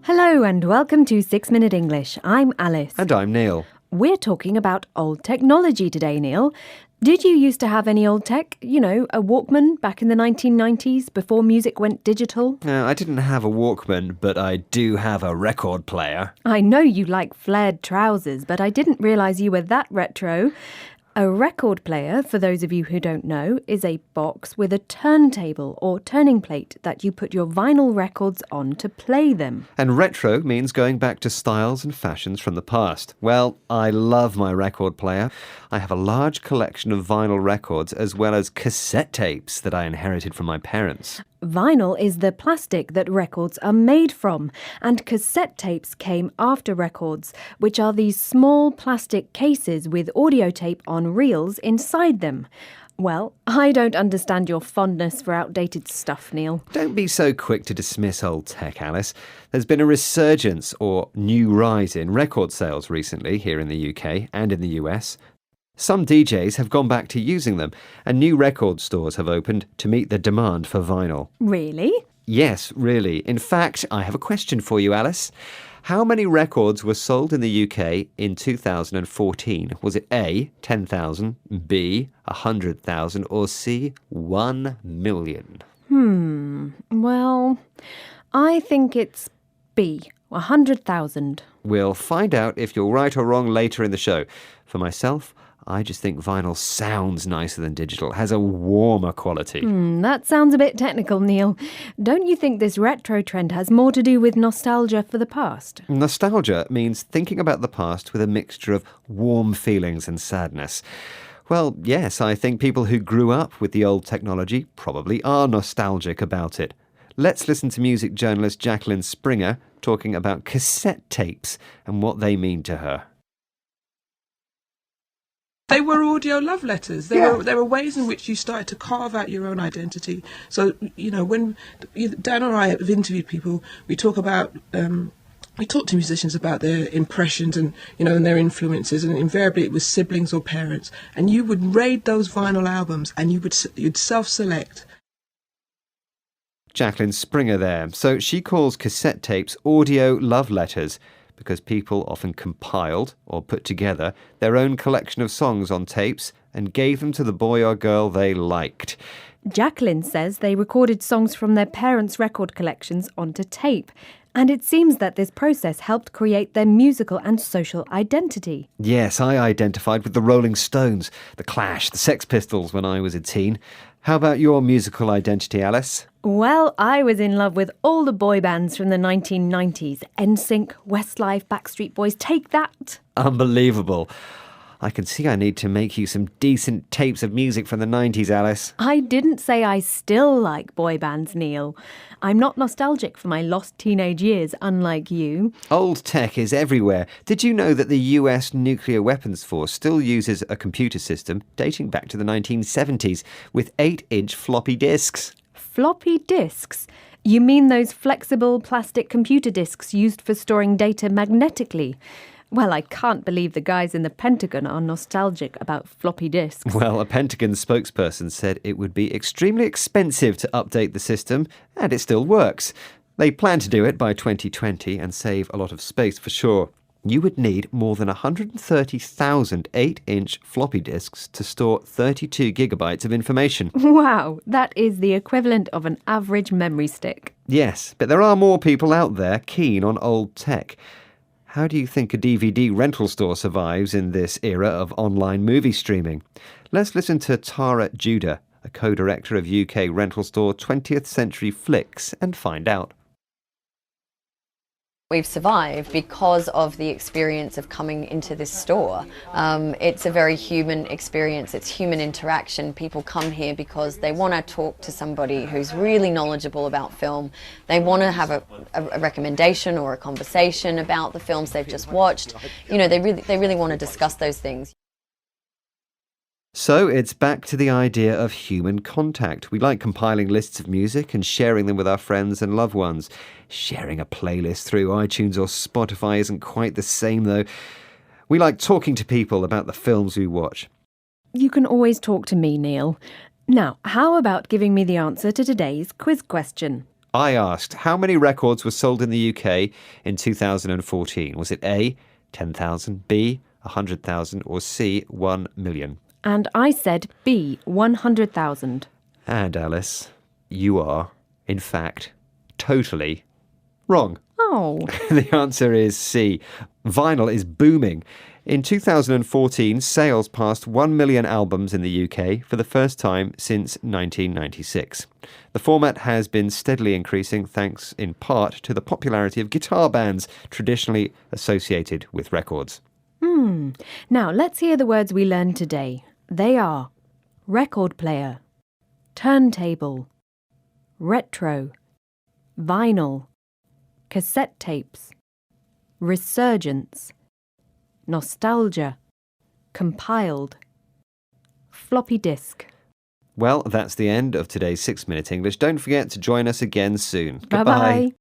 Hello and welcome to 6 Minute English. I'm Alice. And I'm Neil. We're talking about old technology today, Neil. Did you used to have any old tech? You know, a Walkman back in the 1990s before music went digital? I didn't have a Walkman, but I do have a record player. I know you like flared trousers, but I didn't realise you were that retro. A record player, for those of you who don't know, is a box with a turntable or turning plate that you put your vinyl records on to play them. And retro means going back to styles and fashions from the past. Well, I love my record player. I have a large collection of vinyl records as well as cassette tapes that I inherited from my parents. Vinyl is the plastic that records are made from, and cassette tapes came after records, which are these small plastic cases with audio tape on reels inside them. Well, I don't understand your fondness for outdated stuff, Neil. Don't be so quick to dismiss old tech, Alice. There's been a resurgence or new rise in record sales recently here in the UK and in the US. Some DJs have gone back to using them, and new record stores have opened to meet the demand for vinyl. Really? Yes, really. In fact, I have a question for you, Alice. How many records were sold in the UK in 2014? Was it A, 10,000, B, 100,000, or C, 1 million? Well, I think it's B, 100,000. We'll find out if you're right or wrong later in the show. For myself, I just think vinyl sounds nicer than digital, has a warmer quality. That sounds a bit technical, Neil. Don't you think this retro trend has more to do with nostalgia for the past? Nostalgia means thinking about the past with a mixture of warm feelings and sadness. Well, yes, I think people who grew up with the old technology probably are nostalgic about it. Let's listen to music journalist Jacqueline Springer talking about cassette tapes and what they mean to her. They were audio love letters. They were ways in which you started to carve out your own identity. So, you know, when Dan and I have interviewed people, we talk to musicians about their impressions and, you know, and their influences, and invariably it was siblings or parents. And you would raid those vinyl albums and you'd self-select. Jacqueline Springer there. So she calls cassette tapes audio love letters, because people often compiled or put together their own collection of songs on tapes and gave them to the boy or girl they liked. Jacqueline says they recorded songs from their parents' record collections onto tape, and it seems that this process helped create their musical and social identity. Yes, I identified with the Rolling Stones, the Clash, the Sex Pistols when I was a teen. How about your musical identity, Alice? Well, I was in love with all the boy bands from the 1990s. NSYNC, Westlife, Backstreet Boys, take that! Unbelievable. I can see I need to make you some decent tapes of music from the 90s, Alice. I didn't say I still like boy bands, Neil. I'm not nostalgic for my lost teenage years, unlike you. Old tech is everywhere. Did you know that the US Nuclear Weapons Force still uses a computer system dating back to the 1970s with 8-inch floppy disks? Floppy disks? You mean those flexible plastic computer disks used for storing data magnetically? Well, I can't believe the guys in the Pentagon are nostalgic about floppy disks. Well, a Pentagon spokesperson said it would be extremely expensive to update the system, and it still works. They plan to do it by 2020 and save a lot of space for sure. You would need more than 130,000 8-inch floppy disks to store 32 gigabytes of information. Wow, that is the equivalent of an average memory stick. Yes, but there are more people out there keen on old tech. How do you think a DVD rental store survives in this era of online movie streaming? Let's listen to Tara Judah, a co-director of UK rental store 20th Century Flicks, and find out. We've survived because of the experience of coming into this store. It's a very human experience. It's human interaction. People come here because they want to talk to somebody who's really knowledgeable about film. They want to have a recommendation or a conversation about the films they've just watched. You know, they really want to discuss those things. So it's back to the idea of human contact. We like compiling lists of music and sharing them with our friends and loved ones. Sharing a playlist through iTunes or Spotify isn't quite the same, though. We like talking to people about the films we watch. You can always talk to me, Neil. Now, how about giving me the answer to today's quiz question? I asked, how many records were sold in the UK in 2014? Was it A, 10,000, B, 100,000, or C, 1 million? And I said B, 100,000. And Alice, you are, in fact, totally wrong. Oh. The answer is C. Vinyl is booming. In 2014, sales passed 1 million albums in the UK for the first time since 1996. The format has been steadily increasing thanks in part to the popularity of guitar bands traditionally associated with records. Now let's hear the words we learned today. They are record player, turntable, retro, vinyl, cassette tapes, resurgence, nostalgia, compiled, floppy disk. Well, that's the end of today's 6 Minute English. Don't forget to join us again soon. Bye-bye.